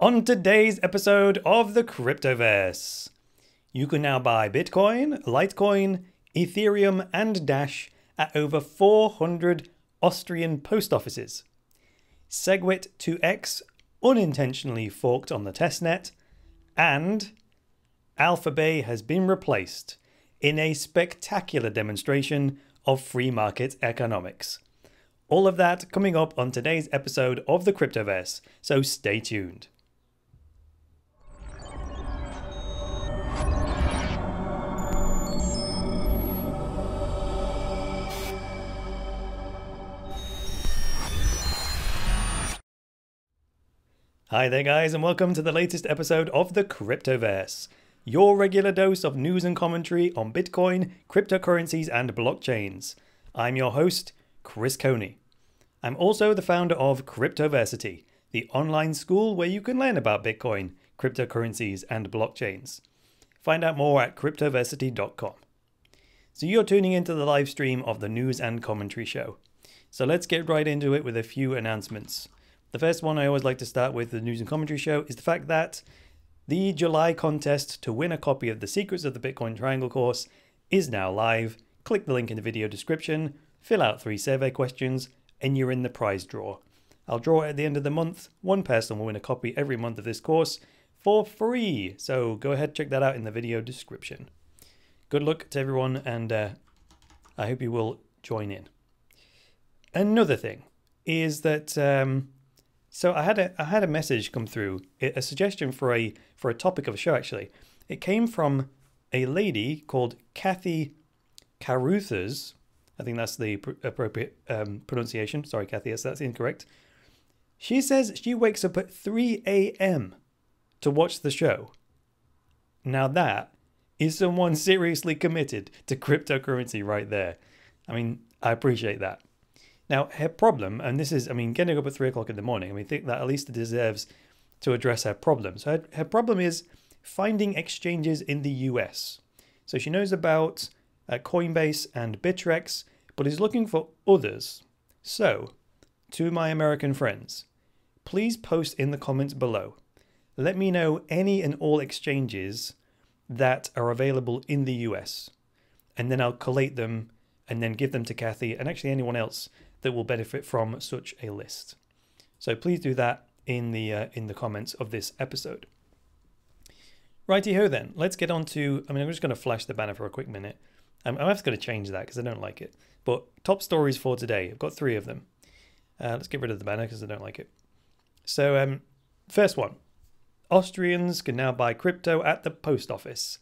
On today's episode of the Cryptoverse, you can now buy Bitcoin, LiteCoin, Ethereum and Dash at over 400 Austrian post offices. Segwit2x unintentionally forked on the testnet, and AlphaBay has been replaced in a spectacular demonstration of free market economics. All of that coming up on today's episode of the Cryptoverse, so stay tuned. Hi there guys, and welcome to the latest episode of the Cryptoverse, your regular dose of news and commentary on Bitcoin, cryptocurrencies and blockchains. I'm your host, Chris Coney. I'm also the founder of Cryptoversity, the online school where you can learn about Bitcoin, cryptocurrencies and blockchains. Find out more at cryptoversity.com. So you're tuning into the live stream of the news and commentary show. So let's get right into it with a few announcements. The first one I always like to start with the news and commentary show is the fact that the July contest to win a copy of the Secrets of the Bitcoin Triangle course is now live. Click the link in the video description, fill out 3 survey questions, and you're in the prize draw. I'll draw it at the end of the month. One person will win a copy every month of this course for free. So go ahead, check that out in the video description. Good luck to everyone, and I hope you will join in. Another thing is that so I had a message come through, a suggestion for a topic of a show actually. It came from a lady called Kathy Caruthers. I think that's the appropriate pronunciation. Sorry, Kathy, that's incorrect. She says she wakes up at 3 a.m. to watch the show. Now that is someone seriously committed to cryptocurrency right there. I mean, I appreciate that. Now, her problem, and this is, getting up at 3 o'clock in the morning, I think that at least deserves to address her problem. So her problem is finding exchanges in the US. So she knows about Coinbase and BitTrex, but is looking for others. So, to my American friends, please post in the comments below. Let me know any and all exchanges that are available in the US. And then I'll collate them and then give them to Kathy and actually anyone else that will benefit from such a list. So please do that in the comments of this episode. Righty-ho then, let's get on to, I'm just going to flash the banner for a quick minute. I'm just going to change that because I don't like it. But top stories for today, I've got 3 of them. Let's get rid of the banner because I don't like it. So first one, Austrians can now buy crypto at the post office.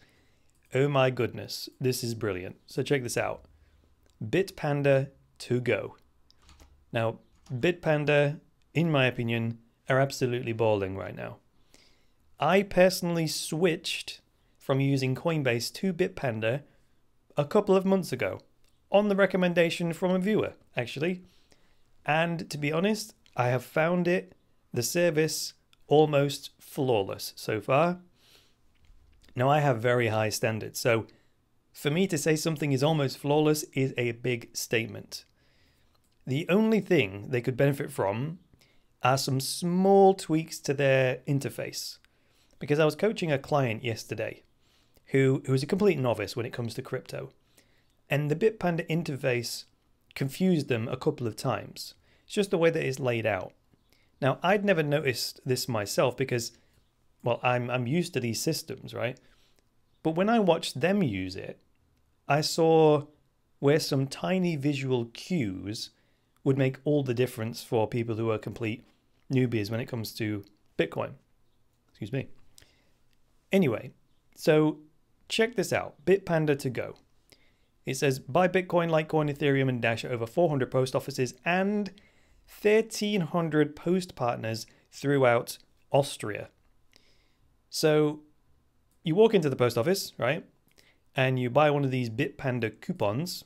Oh my goodness, this is brilliant. So check this out. BitPanda to go. Now, BitPanda, in my opinion, are absolutely balling right now. I personally switched from using Coinbase to BitPanda a couple of months ago, on the recommendation from a viewer, actually. And to be honest, I have found the service, almost flawless so far. Now, I have very high standards, so for me to say something is almost flawless is a big statement. The only thing they could benefit from are some small tweaks to their interface. Because I was coaching a client yesterday who is a complete novice when it comes to crypto. And the BitPanda interface confused them a couple of times. It's just the way that it's laid out. Now, I'd never noticed this myself because, well, I'm used to these systems, right? But when I watched them use it, I saw where some tiny visual cues would make all the difference for people who are complete newbies when it comes to Bitcoin. Excuse me. Anyway, so check this out. BitPanda to go. It says buy Bitcoin, LiteCoin, Ethereum and Dash at over 400 post offices and 1,300 post partners throughout Austria. So you walk into the post office, right? And you buy one of these BitPanda coupons,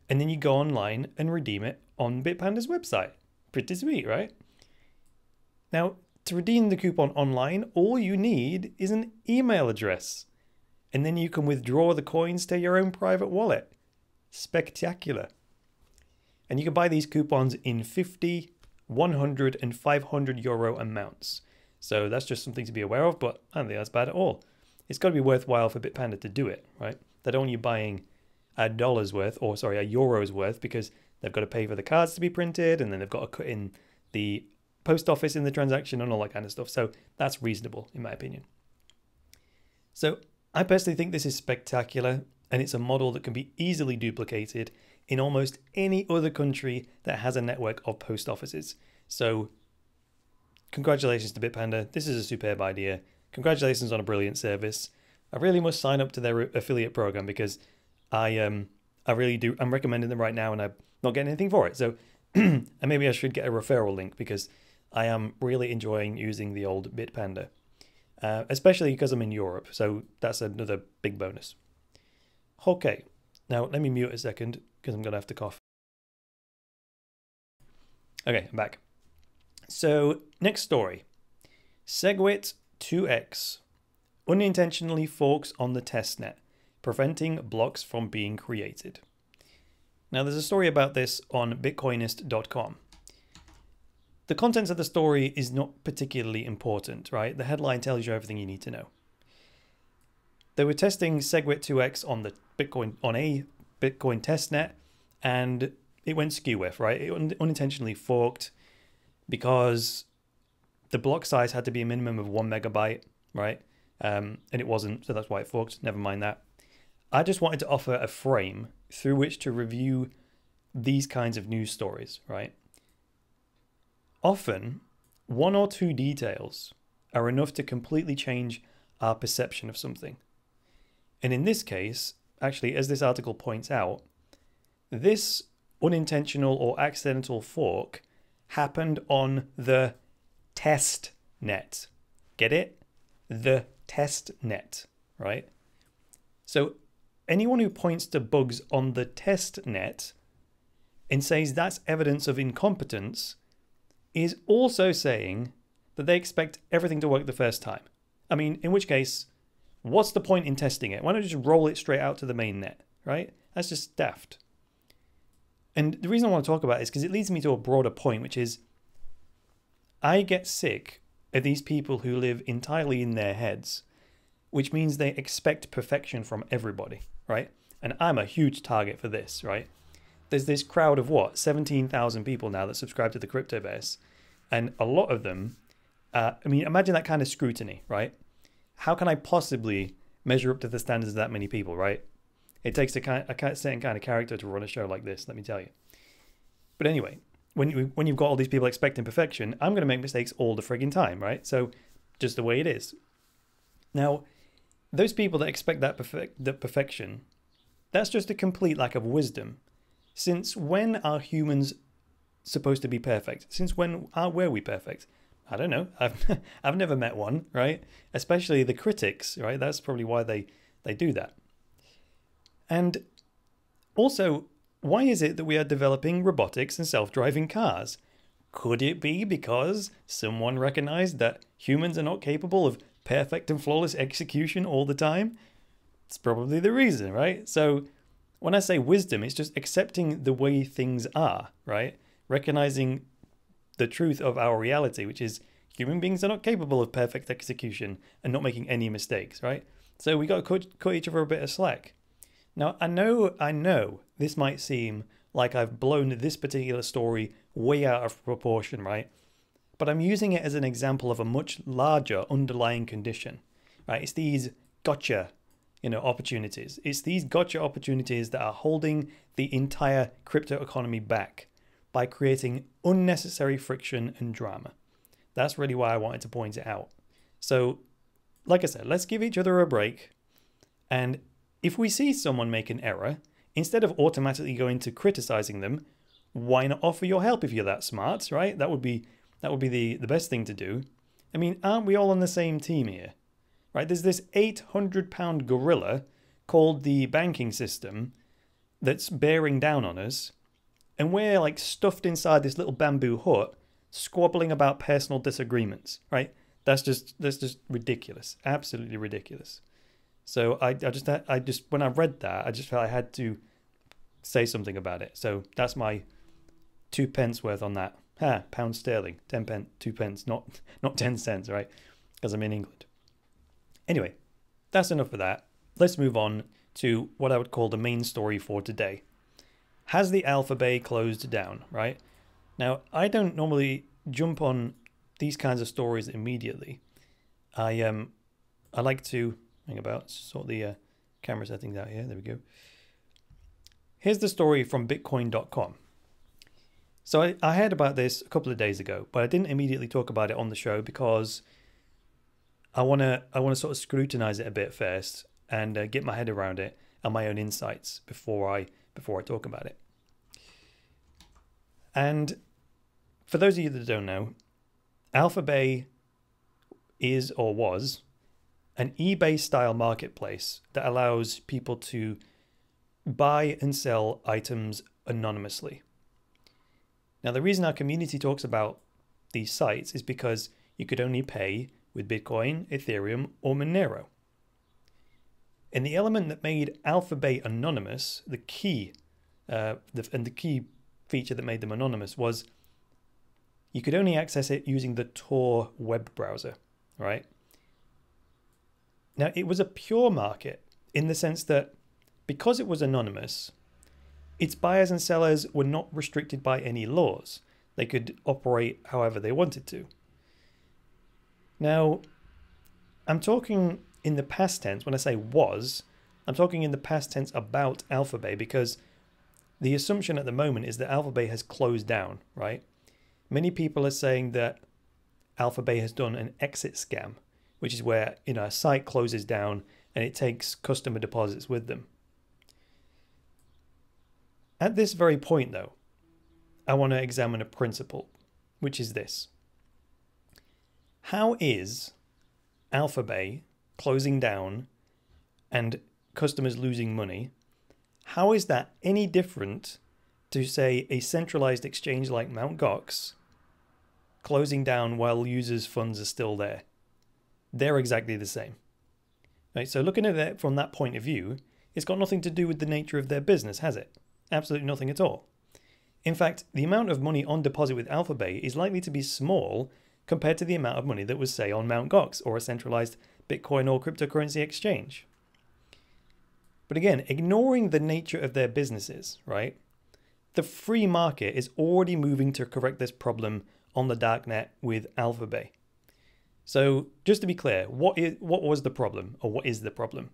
and then you go online and redeem it on BitPanda's website. Pretty sweet, right? Now, to redeem the coupon online, all you need is an email address. And then you can withdraw the coins to your own private wallet. Spectacular. And you can buy these coupons in 50, 100 and 500 euro amounts. So that's just something to be aware of, but I don't think that's bad at all. It's got to be worthwhile for BitPanda to do it, right? They don't want you buying a dollar's worth, or sorry, a euro's worth, because they've got to pay for the cards to be printed, and then they've got to cut in the post office in the transaction and all that kind of stuff. So that's reasonable, in my opinion. So I personally think this is spectacular, and it's a model that can be easily duplicated in almost any other country that has a network of post offices. So congratulations to BitPanda. This is a superb idea. Congratulations on a brilliant service. I really must sign up to their affiliate program because I really do. I'm recommending them right now and I'm not getting anything for it. So and maybe I should get a referral link because I am really enjoying using the old BitPanda, especially because I'm in Europe. So that's another big bonus. Okay, now let me mute a second because I'm going to have to cough. Okay, I'm back. So next story, Segwit2x unintentionally forks on the testnet, preventing blocks from being created. Now there's a story about this on bitcoinist.com. The contents of the story is not particularly important, right? The headline tells you everything you need to know. They were testing Segwit2x on a Bitcoin testnet, and it went skew with, right? It unintentionally forked because the block size had to be a minimum of 1 megabyte, right? And it wasn't, so that's why it forked. Never mind that. I just wanted to offer a frame through which to review these kinds of news stories, right? Often, one or two details are enough to completely change our perception of something. And in this case, actually, as this article points out, this unintentional or accidental fork happened on the test net. Get it? The test net, right? So anyone who points to bugs on the test net and says that's evidence of incompetence is also saying that they expect everything to work the first time. I mean, in which case, what's the point in testing it? Why not just roll it straight out to the main net, right? That's just daft. And the reason I want to talk about it is because it leads me to a broader point, which is I get sick of these people who live entirely in their heads, which means they expect perfection from everybody, right? And I'm a huge target for this, right? There's this crowd of what, 17,000 people now that subscribe to the Cryptoverse, and a lot of them, I mean, imagine that kind of scrutiny, right? How can I possibly measure up to the standards of that many people, right? It takes a certain kind of character to run a show like this, let me tell you. But anyway, when you've got all these people expecting perfection, I'm going to make mistakes all the friggin' time, right? So just the way it is. Now, those people that expect that perfection, that's just a complete lack of wisdom. Since when are humans supposed to be perfect? Since when were we perfect? I don't know. I've never met one, right? Especially the critics, right? That's probably why they do that. And also, why is it that we are developing robotics and self-driving cars? Could it be because someone recognized that humans are not capable of perfect and flawless execution all the time? It's probably the reason, right? So when I say wisdom, it's just accepting the way things are, right? Recognizing the truth of our reality, which is human beings are not capable of perfect execution and not making any mistakes, right? So we got to cut each other a bit of slack. Now, I know this might seem like I've blown this particular story way out of proportion, right? But I'm using it as an example of a much larger underlying condition, right? It's these gotcha, opportunities. It's these gotcha opportunities that are holding the entire crypto economy back by creating unnecessary friction and drama. That's really why I wanted to point it out. So, like I said, let's give each other a break. And if we see someone make an error, instead of automatically going to criticizing them, why not offer your help if you're that smart, right? That would be the best thing to do. I mean, aren't we all on the same team here? Right? There's this 800-pound gorilla called the banking system that's bearing down on us, and we're like stuffed inside this little bamboo hut, squabbling about personal disagreements, right? That's just ridiculous, absolutely ridiculous. So I just when I read that, I just felt I had to say something about it. So that's my 2 pence worth on that. Pound sterling, 10 pence, 2 pence, not 10 cents, right? Because I'm in England. Anyway, that's enough of that. Let's move on to what I would call the main story for today. Has the AlphaBay closed down, right? Now, I don't normally jump on these kinds of stories immediately. I like to hang about, sort the camera settings out here. There we go. Here's the story from Bitcoin.com. So I heard about this a couple of days ago, but I didn't immediately talk about it on the show because I want to sort of scrutinize it a bit first and get my head around it and my own insights before I talk about it. And for those of you that don't know, AlphaBay is or was an eBay style marketplace that allows people to buy and sell items anonymously. Now, the reason our community talks about these sites is because you could only pay with Bitcoin, Ethereum, or Monero. And the element that made AlphaBay anonymous, the key feature that made them anonymous was you could only access it using the Tor web browser, right? Now, it was a pure market in the sense that because it was anonymous, its buyers and sellers were not restricted by any laws. They could operate however they wanted to. Now, I'm talking in the past tense. When I say was, I'm talking in the past tense about AlphaBay because the assumption at the moment is that AlphaBay has closed down, right? Many people are saying that AlphaBay has done an exit scam, which is where, you know, a site closes down and it takes customer deposits with them. At this very point, though, I want to examine a principle, which is this. How is AlphaBay closing down and customers losing money? How is that any different to, say, a centralized exchange like Mt. Gox closing down while users' funds are still there? They're exactly the same. Right, so looking at it from that point of view, it's got nothing to do with the nature of their business, has it? Absolutely nothing at all. In fact, the amount of money on deposit with AlphaBay is likely to be small compared to the amount of money that was, say, on Mt. Gox or a centralized Bitcoin or cryptocurrency exchange. But again, ignoring the nature of their businesses, right? The free market is already moving to correct this problem on the darknet with AlphaBay. So just to be clear, what was the problem, or what is the problem?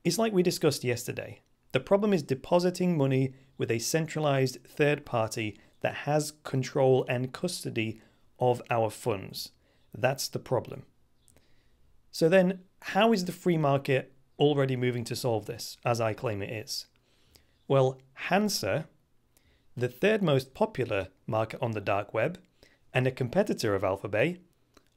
It's like we discussed yesterday. The problem is depositing money with a centralized third party that has control and custody of our funds. That's the problem. So then, how is the free market already moving to solve this, as I claim it is? Well, Hansa, the third most popular market on the dark web and a competitor of AlphaBay,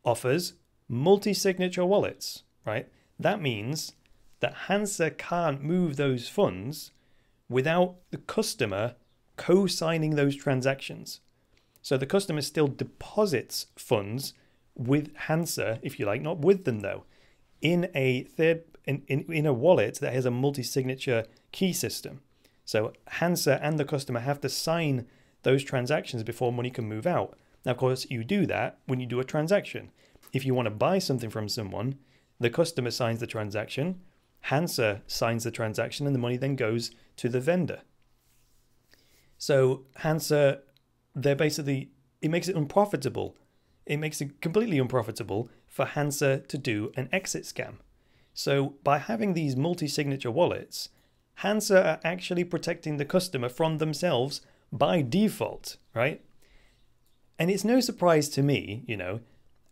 offers multi-signature wallets, right? That means that Hansa can't move those funds without the customer co-signing those transactions. So the customer still deposits funds with Hansa, if you like, not with them though, in a in a wallet that has a multi-signature key system. So Hansa and the customer have to sign those transactions before money can move out. Now, of course, you do that when you do a transaction. If you want to buy something from someone, the customer signs the transaction, Hansa signs the transaction, and the money then goes to the vendor. So Hansa, it makes it unprofitable. It makes it completely unprofitable for Hansa to do an exit scam. So by having these multi-signature wallets, Hansa are actually protecting the customer from themselves by default, right? And it's no surprise to me, you know,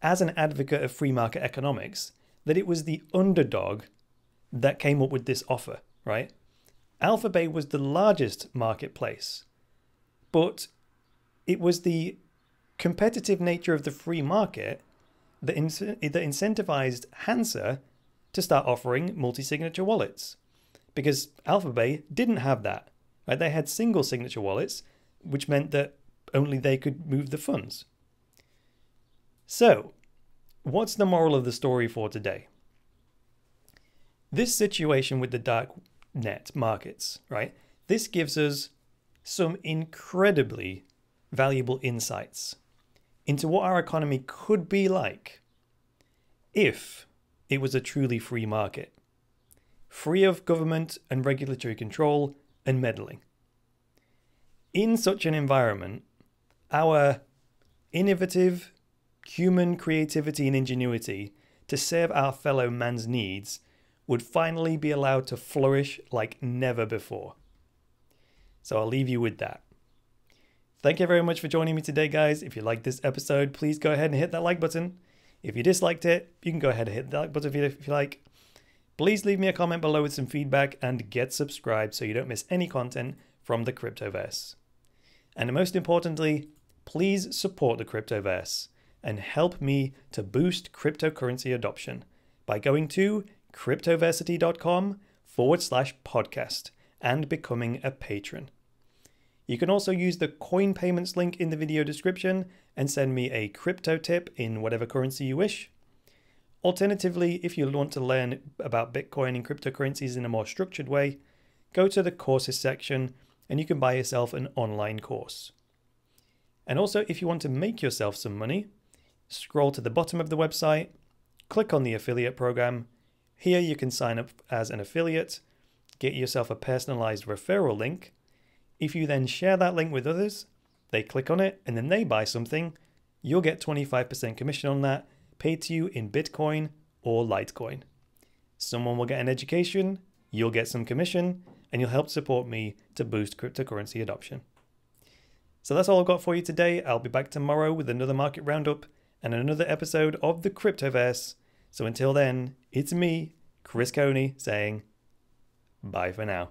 as an advocate of free market economics, that it was the underdog that came up with this offer, right? AlphaBay was the largest marketplace, but it was the competitive nature of the free market that incentivized Hansa to start offering multi-signature wallets, because AlphaBay didn't have that, right? They had single signature wallets, which meant that only they could move the funds. So, what's the moral of the story for today? This situation with the dark net markets, right? This gives us some incredibly valuable insights into what our economy could be like if it was a truly free market, free of government and regulatory control and meddling. In such an environment, our innovative human creativity and ingenuity to serve our fellow man's needs would finally be allowed to flourish like never before. So I'll leave you with that. Thank you very much for joining me today, guys. If you liked this episode, please go ahead and hit that like button. If you disliked it, you can go ahead and hit the like button if you like. Please leave me a comment below with some feedback and get subscribed so you don't miss any content from the Cryptoverse. And most importantly, please support the Cryptoverse and help me to boost cryptocurrency adoption by going to cryptoversity.com/podcast and becoming a patron. You can also use the coin payments link in the video description and send me a crypto tip in whatever currency you wish. Alternatively, if you want to learn about Bitcoin and cryptocurrencies in a more structured way, go to the courses section and you can buy yourself an online course. And also, if you want to make yourself some money, scroll to the bottom of the website, click on the affiliate program. Here you can sign up as an affiliate, get yourself a personalized referral link. If you then share that link with others, they click on it and then they buy something, you'll get 25% commission on that, paid to you in Bitcoin or LiteCoin. Someone will get an education, you'll get some commission, and you'll help support me to boost cryptocurrency adoption. So that's all I've got for you today. I'll be back tomorrow with another market roundup and another episode of the Cryptoverse. So until then, it's me, Chris Coney, saying bye for now.